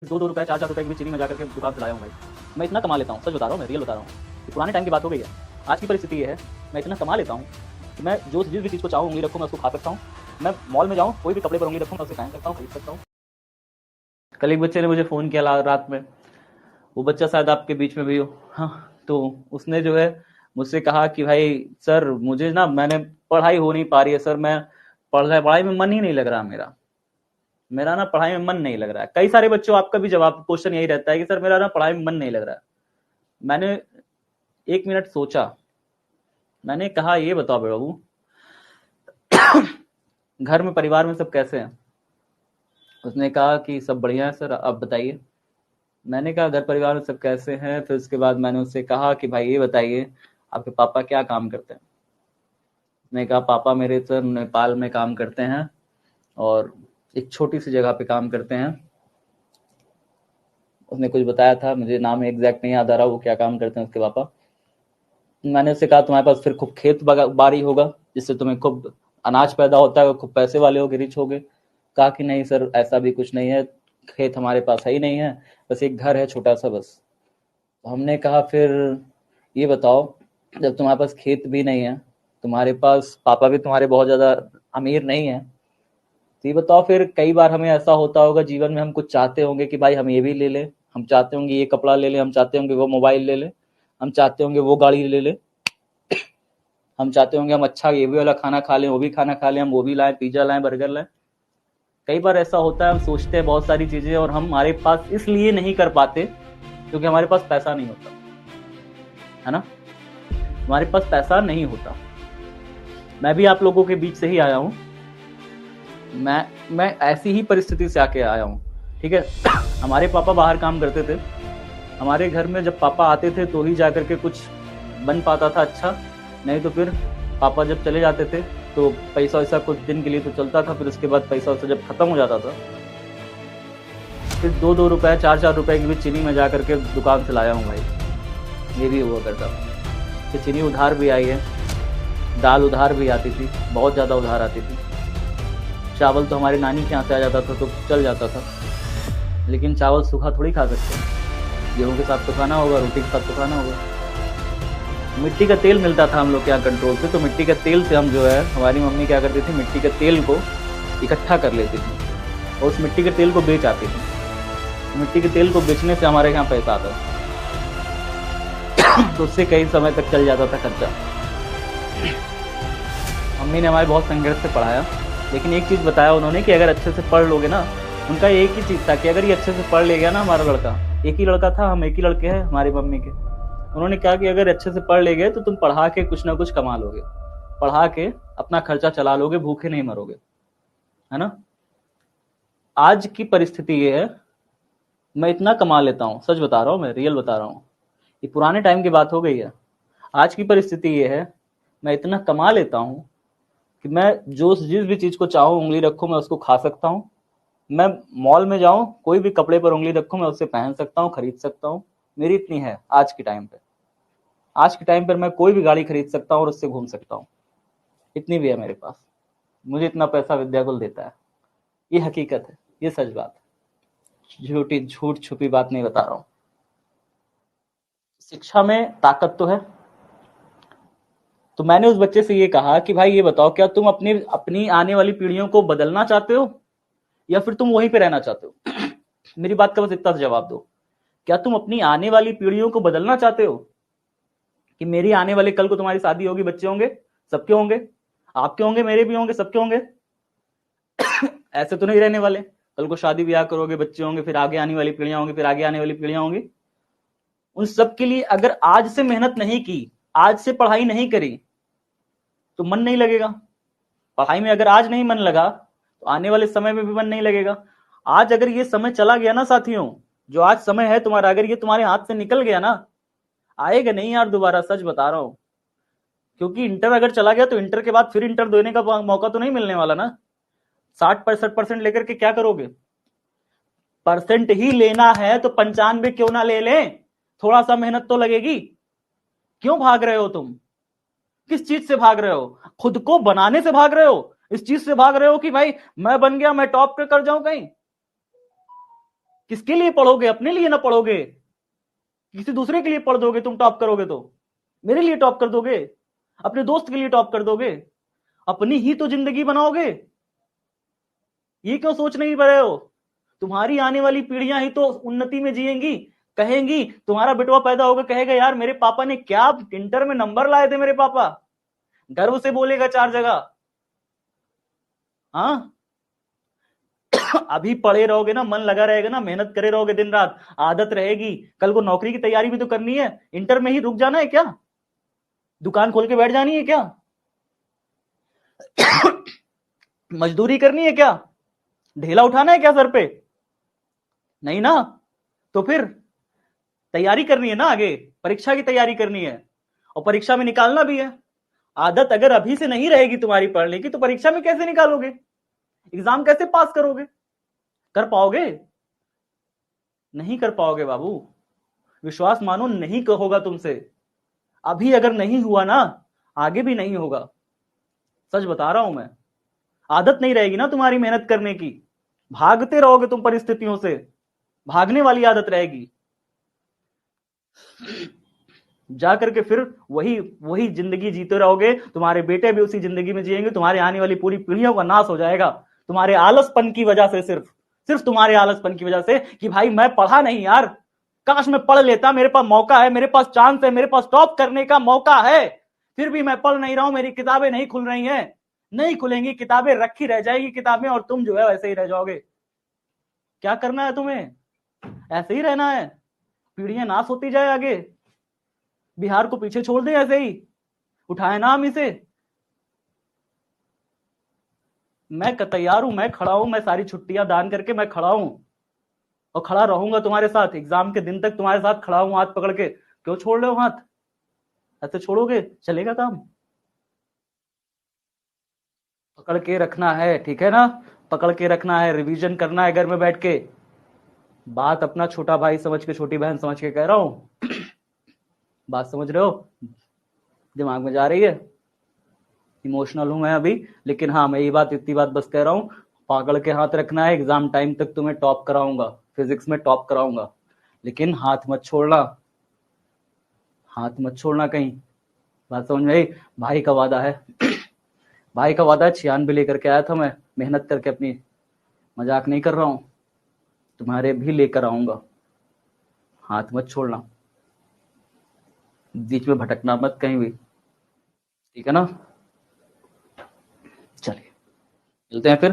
दो रुपए 4 रुपए की भी चीनी में जाकर के दुकान से लाया हूँ भाई। मैं इतना कमा लेता हूँ, सच बता रहा हूँ, मैं रियल बता रहा हूँ। ये पुराने टाइम की बात हो गई है। आज की परिस्थिति ये है, मैं इतना कमा लेता हूँ कि मैं जो जिस भी चीज़ को चाहूँ उंगली रखूँ मैं उसको खा सकता हूँ। मैं मॉल में जाऊँ, कोई भी कपड़े पर उंगली रखूँ मैं उसे पहन सकता हूँ, खरीद सकता हूँ। कल एक बच्चे ने मुझे फ़ोन किया रात में। वो बच्चा शायद आपके बीच में भी हो। हाँ, तो उसने जो है मुझसे कहा कि भाई सर मुझे ना मैंने पढ़ाई हो नहीं पा रही है सर, मैं पढ़ाई में मन ही नहीं लग रहा मेरा। मेरा ना पढ़ाई में मन नहीं लग रहा है। कई सारे बच्चों आपका भी जवाब क्वेश्चन यही रहता है कि सर मेरा ना पढ़ाई में मन नहीं लग रहा है। मैंने 1 मिनट सोचा। मैंने कहा ये बताओ बे बाबू, घर में परिवार में सब कैसे हैं? उसने कहा कि सब बढ़िया है सर, आप बताइए। मैंने कहा घर परिवार में सब कैसे हैं। फिर उसके बाद मैंने उससे कहा कि भाई ये बताइए आपके पापा क्या काम करते हैं? उसने कहा पापा मेरे सर नेपाल में काम करते हैं और एक छोटी सी जगह पे काम करते हैं। उसने कुछ बताया था, मुझे नाम एग्जैक्ट नहीं याद आ रहा वो क्या काम करते हैं उसके पापा। मैंने उससे कहा तुम्हारे पास फिर खूब खेत बाड़ी होगा जिससे तुम्हें खूब अनाज पैदा होता है, खूब पैसे वाले होगे, रिच होगे। कहा कि नहीं सर ऐसा भी कुछ नहीं है, खेत हमारे पास है ही नहीं है, बस एक घर है छोटा सा बस। तो हमने कहा फिर ये बताओ, जब तुम्हारे पास खेत भी नहीं है, तुम्हारे पास पापा भी तुम्हारे बहुत ज़्यादा अमीर नहीं है, तो ये बताओ फिर कई बार हमें ऐसा होता होगा जीवन में, हम कुछ चाहते होंगे कि भाई हम ये भी ले लें, हम चाहते होंगे ये कपड़ा ले लें, हम चाहते होंगे वो मोबाइल ले लें, हम चाहते होंगे वो गाड़ी ले लें, हम चाहते होंगे हम अच्छा ये भी वाला खाना खा लें, वो भी खाना खा लें, हम वो भी लाएं, पिज्जा लाएं, बर्गर लाएं। कई बार ऐसा होता है, हम सोचते हैं बहुत सारी चीज़ें और हम हमारे पास इसलिए नहीं कर पाते क्योंकि हमारे पास पैसा नहीं होता, है ना? हमारे पास पैसा नहीं होता। मैं भी आप लोगों के बीच से ही आया हूँ। मैं ऐसी ही परिस्थिति से आके आया हूँ, ठीक है? हमारे पापा बाहर काम करते थे। हमारे घर में जब पापा आते थे तो ही जाकर के कुछ बन पाता था अच्छा, नहीं तो फिर पापा जब चले जाते थे तो पैसा वैसा कुछ दिन के लिए तो चलता था, फिर उसके बाद पैसा वैसा जब खत्म हो जाता था, फिर 2 रुपए 4 रुपए की भी चीनी में जाकर के दुकान से लाया हूँ भाई। ये भी हुआ करता था। फिर चीनी उधार भी आई है, दाल उधार भी आती थी, बहुत ज़्यादा उधार आती थी। चावल तो हमारी नानी के यहाँ से आ जाता था तो चल जाता था, लेकिन चावल सूखा थोड़ी खा सकते हैं। गेहूँ के साथ तो खाना होगा, रोटी के साथ तो खाना होगा। मिट्टी का तेल मिलता था हम लोग के यहाँ कंट्रोल से, तो मिट्टी के तेल से हम जो है, हमारी मम्मी क्या करती थी, मिट्टी के तेल को इकट्ठा कर लेती थी और उस मिट्टी के तेल को बेच आती थी। मिट्टी के तेल को बेचने से हमारे यहाँ पैसा आता था, तो उससे कई समय तक चल जाता था खर्चा। मम्मी ने हमारे बहुत संघर्ष से पढ़ाया, लेकिन एक चीज़ बताया उन्होंने कि अगर अच्छे से पढ़ लोगे ना, उनका एक ही चीज़ था कि अगर ये अच्छे से पढ़ ले गया ना हमारा लड़का, एक ही लड़का था, हम एक ही लड़के हैं हमारी मम्मी के। उन्होंने कहा कि अगर अच्छे से पढ़ ले गए तो तुम पढ़ा के कुछ ना कुछ कमा लोगे, पढ़ा के अपना खर्चा चला लोगे, भूखे नहीं मरोगे, है ना? आज की परिस्थिति ये है, मैं इतना कमा लेता हूँ, सच बता रहा हूँ, मैं रियल बता रहा हूँ। ये पुराने टाइम की बात हो गई है। आज की परिस्थिति ये है, मैं इतना कमा लेता हूँ कि मैं जो जिस भी चीज़ को चाहूँ उंगली रखूँ मैं उसको खा सकता हूँ। मैं मॉल में जाऊँ, कोई भी कपड़े पर उंगली रखूँ मैं उससे पहन सकता हूँ, खरीद सकता हूँ। मेरी इतनी है आज के टाइम पे। आज के टाइम पर मैं कोई भी गाड़ी खरीद सकता हूँ और उससे घूम सकता हूँ, इतनी भी है मेरे पास। मुझे इतना पैसा विद्याकुल देता है। ये हकीकत है, ये सच बात है, झूठ छुपी बात नहीं बता रहा हूँ। शिक्षा में ताकत तो है। तो मैंने उस बच्चे से ये कहा कि भाई ये बताओ, क्या तुम अपनी अपनी आने वाली पीढ़ियों को बदलना चाहते हो या फिर तुम वहीं पे रहना चाहते हो? मेरी बात का बस इतना सा जवाब दो। क्या तुम अपनी आने वाली पीढ़ियों को बदलना चाहते हो कि मेरी आने वाले कल को तुम्हारी शादी होगी, बच्चे होंगे, सबके होंगे, आपके होंगे, मेरे भी होंगे, सबके होंगे? ऐसे तो नहीं रहने वाले। कल को शादी ब्याह करोगे, बच्चे होंगे, फिर आगे आने वाली पीढ़ियां होंगी, फिर आगे आने वाली पीढ़ियां होंगी। उन सब के लिए अगर आज से मेहनत नहीं की, आज से पढ़ाई नहीं करी, तो मन नहीं लगेगा। पढ़ाई में अगर आज नहीं मन लगा तो आने वाले समय में भी मन नहीं लगेगा। आज अगर ये समय चला गया ना साथियों, जो आज समय है तुम्हारा, अगर ये तुम्हारे हाथ से निकल गया ना, आएगा नहीं यार दोबारा, सच बता रहा हूं। क्योंकि इंटर अगर चला गया तो इंटर के बाद फिर इंटर देने का मौका तो नहीं मिलने वाला ना। 60-65% लेकर के क्या करोगे? परसेंट ही लेना है तो 95 क्यों ना ले लें? थोड़ा सा मेहनत तो लगेगी। क्यों भाग रहे हो तुम? किस चीज से भाग रहे हो? खुद को बनाने से भाग रहे हो? इस चीज से भाग रहे हो कि भाई मैं बन गया, मैं टॉप पे कर जाऊं कहीं? किसके लिए पढ़ोगे? अपने लिए ना पढ़ोगे, किसी दूसरे के लिए पढ़ दोगे। तुम टॉप करोगे तो मेरे लिए टॉप कर दोगे, अपने दोस्त के लिए टॉप कर दोगे, अपनी ही तो जिंदगी बनाओगे। ये क्यों सोच नहीं पा रहे हो? तुम्हारी आने वाली पीढ़ियां ही तो उन्नति में जिएंगी। कहेंगी, तुम्हारा बेटवा पैदा होगा कहेगा, यार मेरे पापा ने क्या इंटर में नंबर लाए थे, मेरे पापा। गर्व से बोलेगा 4 जगह। हाँ अभी पढ़े रहोगे ना, मन लगा रहेगा ना, मेहनत करे रहोगे दिन रात, आदत रहेगी। कल को नौकरी की तैयारी भी तो करनी है। इंटर में ही रुक जाना है क्या? दुकान खोल के बैठ जानी है क्या? मजदूरी करनी है क्या? ढेला उठाना है क्या सर पे? नहीं ना। तो फिर तैयारी करनी है ना, आगे परीक्षा की तैयारी करनी है, और परीक्षा में निकालना भी है। आदत अगर अभी से नहीं रहेगी तुम्हारी पढ़ने की, तो परीक्षा में कैसे निकालोगे? एग्जाम कैसे पास करोगे? कर पाओगे? नहीं कर पाओगे बाबू। विश्वास मानो, नहीं होगा तुमसे। अभी अगर नहीं हुआ ना, आगे भी नहीं होगा। सच बता रहा हूं मैं। आदत नहीं रहेगी ना तुम्हारी मेहनत करने की, भागते रहोगे तुम परिस्थितियों से, भागने वाली आदत रहेगी। जा करके फिर वही वही जिंदगी जीते रहोगे, तुम्हारे बेटे भी उसी जिंदगी में जिएंगे, तुम्हारी आने वाली पूरी पीढ़ियों का नाश हो जाएगा, तुम्हारे आलसपन की वजह से। सिर्फ सिर्फ तुम्हारे आलसपन की वजह से कि भाई मैं पढ़ा नहीं यार, काश मैं पढ़ लेता, मेरे पास मौका है, मेरे पास चांस है, मेरे पास टॉप करने का मौका है, फिर भी मैं पढ़ नहीं रहा हूं, मेरी किताबें नहीं खुल रही हैं। नहीं खुलेंगी किताबें, रखी रह जाएगी किताबें, और तुम जो है वैसे ही रह जाओगे। क्या करना है तुम्हें? ऐसे ही रहना है? पीढ़ियां नाश होती जाए आगे, बिहार को पीछे छोड़ दे ऐसे ही, उठाए ना हम इसे। मैं तैयार हूं, मैं खड़ा हूं, मैं सारी छुट्टियां दान करके मैं खड़ा हूं, और खड़ा रहूंगा तुम्हारे साथ, एग्जाम के दिन तक तुम्हारे साथ खड़ा हूं, हाथ पकड़ के। क्यों छोड़ रहे हो हाथ? ऐसे छोड़ोगे चलेगा काम? पकड़ के रखना है, ठीक है ना? पकड़ के रखना है, रिवीजन करना है घर में बैठ के। बात अपना छोटा भाई समझ के, छोटी बहन समझ के कह रहा हूं। बात समझ रहे हो? दिमाग में जा रही है? इमोशनल हूं मैं अभी, लेकिन हाँ मैं ये बात, इतनी बात बस कह रहा हूं, पकड़ के हाथ रखना है। एग्जाम टाइम तक तुम्हें टॉप कराऊंगा, फिजिक्स में टॉप कराऊंगा, लेकिन हाथ मत छोड़ना, हाथ मत छोड़ना कहीं। बात समझ में आई? भाई का वादा है। भाई का वादा है, 96 लेकर के आया था मैं, मेहनत करके अपनी, मजाक नहीं कर रहा हूं। तुम्हारे भी लेकर आऊंगा, हाथ मत छोड़ना, बीच में भटकना मत कहीं भी, ठीक है ना? चलिए मिलते हैं फिर।